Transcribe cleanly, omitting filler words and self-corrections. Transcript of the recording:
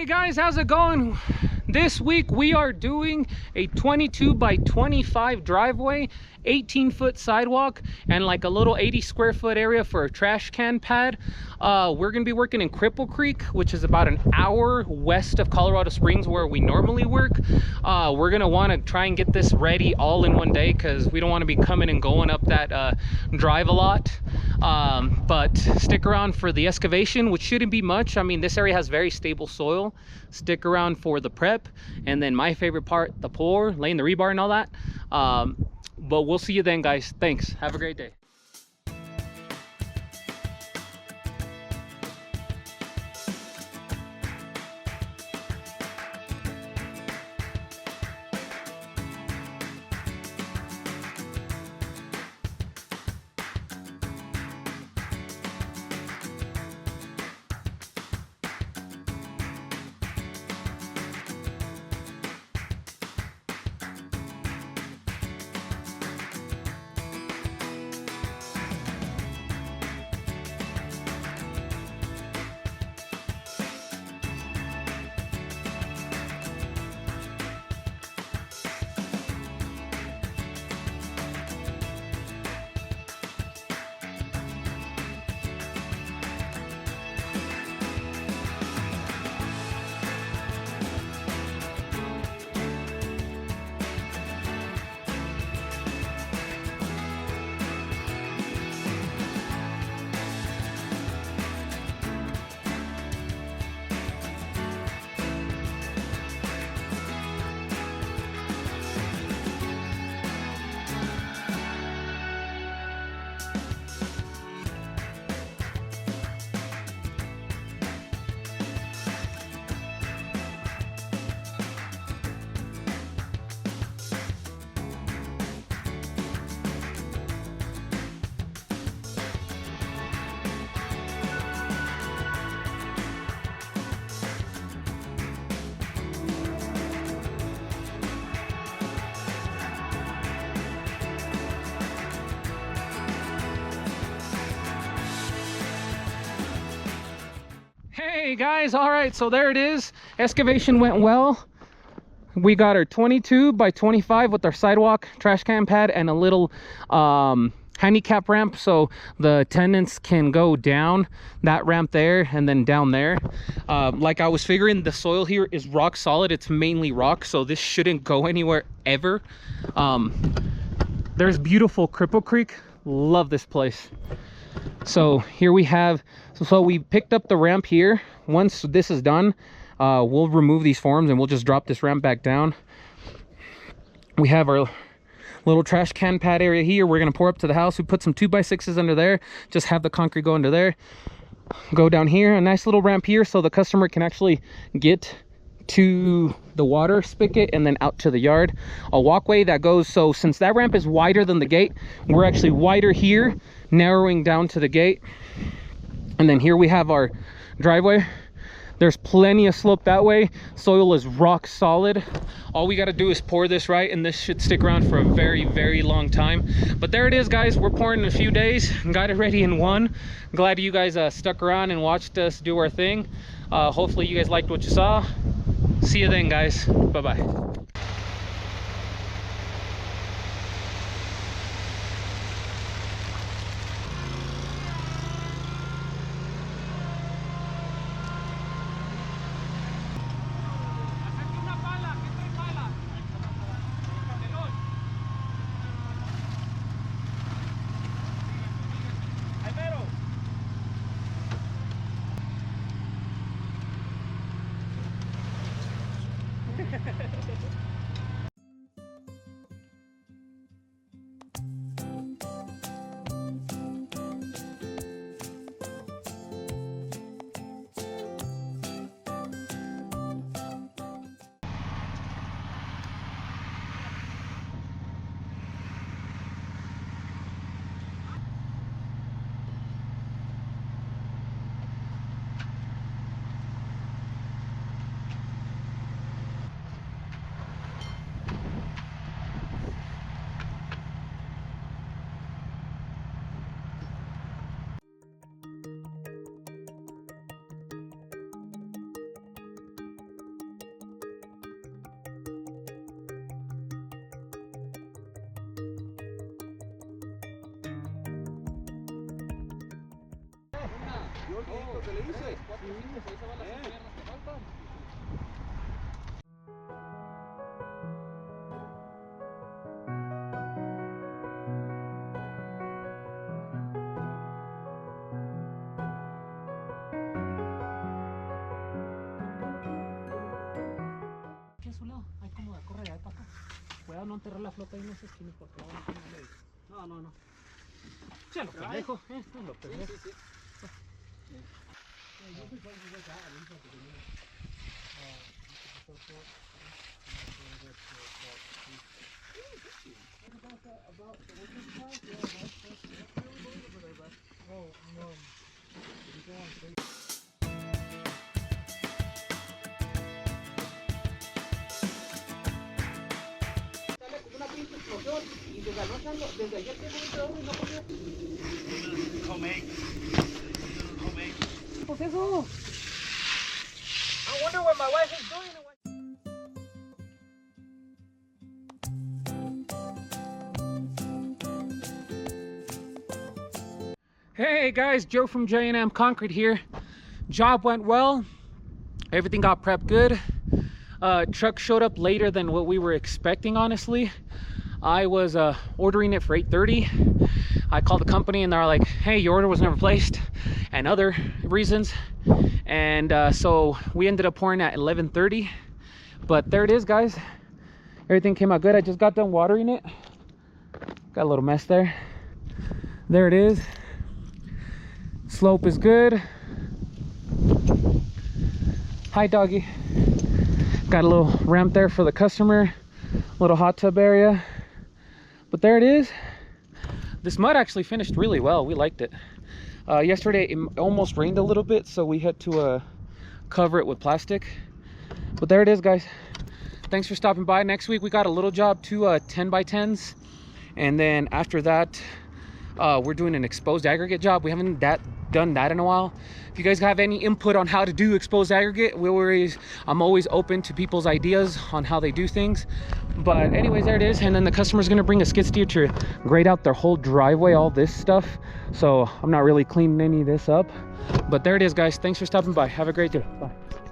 Hey guys, how's it going? This week we are doing a 22 by 25 driveway, 18-foot sidewalk, and like a little 80 square foot area for a trash can pad. We're gonna be working in Cripple Creek, which is about an hour west of Colorado Springs where we normally work. We're gonna want to try and get this ready all in one day because we don't want to be coming and going up that drive a lot. But stick around for the excavation, which shouldn't be much. I mean, this area has very stable soil. Stick around for the prep, and then my favorite part, the pour, laying the rebar and all that. But we'll see you then, guys. Thanks. Have a great day. Hey guys, all right, so there it is. Excavation went well. We got our 22 by 25 with our sidewalk, trash can pad, and a little handicap ramp so the tenants can go down that ramp there and then down there. Like I was figuring, the soil here is rock solid. It's mainly rock, so this shouldn't go anywhere ever. There's beautiful Cripple Creek. Love this place. So here we have, so we picked up the ramp here. Once this is done, we'll remove these forms and we'll just drop this ramp back down. We have our little trash can pad area here. We're gonna pour up to the house. We put some 2x6s under there, just have the concrete go under there. Go down here, a nice little ramp here so the customer can actually get to the water spigot and then out to the yard. A walkway that goes, so since that ramp is wider than the gate, we're actually wider here, narrowing down to the gate. And then here we have our driveway. There's plenty of slope that way. Soil is rock solid. All we got to do is pour this right, and this should stick around for a very, very long time. But there it is, guys. We're pouring in a few days. Got it ready in one. Glad you guys stuck around and watched us do our thing. Hopefully you guys liked what you saw. See you then, guys. Bye-bye. Aquí a su lado, hay como la correa de para acá. Cuidado no enterrar la flota ahí en esa esquina porque va a tener. No. Ya lo pendejo, esto es lo pendejo. Sí. Una pinche explosión y desde anoche desde ayer tengo un pedo y no podía. Pues eso. I wonder what my wife is doing. Hey guys, Joe from J&M Concrete here. Job went well. Everything got prepped good. Truck showed up later than what we were expecting, honestly. I was ordering it for 8:30. I called the company and they're like, hey, your order was never placed, and other reasons. And so we ended up pouring at 11:30. But there it is, guys. Everything came out good. I just got done watering it. Got a little mess there. There it is. Slope is good. Hi, doggy. Got a little ramp there for the customer, little hot tub area. But there it is. This mud actually finished really well. We liked it. Yesterday it almost rained a little bit, so we had to cover it with plastic. But there it is, guys. Thanks for stopping by. Next week we got a little job, 2 10x10s, and then after that we're doing an exposed aggregate job. We haven't done that in a while. If you guys have any input on how to do exposed aggregate, I'm always open to people's ideas on how they do things. But anyways, there it is. And then the customer's gonna bring a skid steer to grade out their whole driveway, all this stuff. So I'm not really cleaning any of this up. But there it is, guys. Thanks for stopping by. Have a great day. Bye.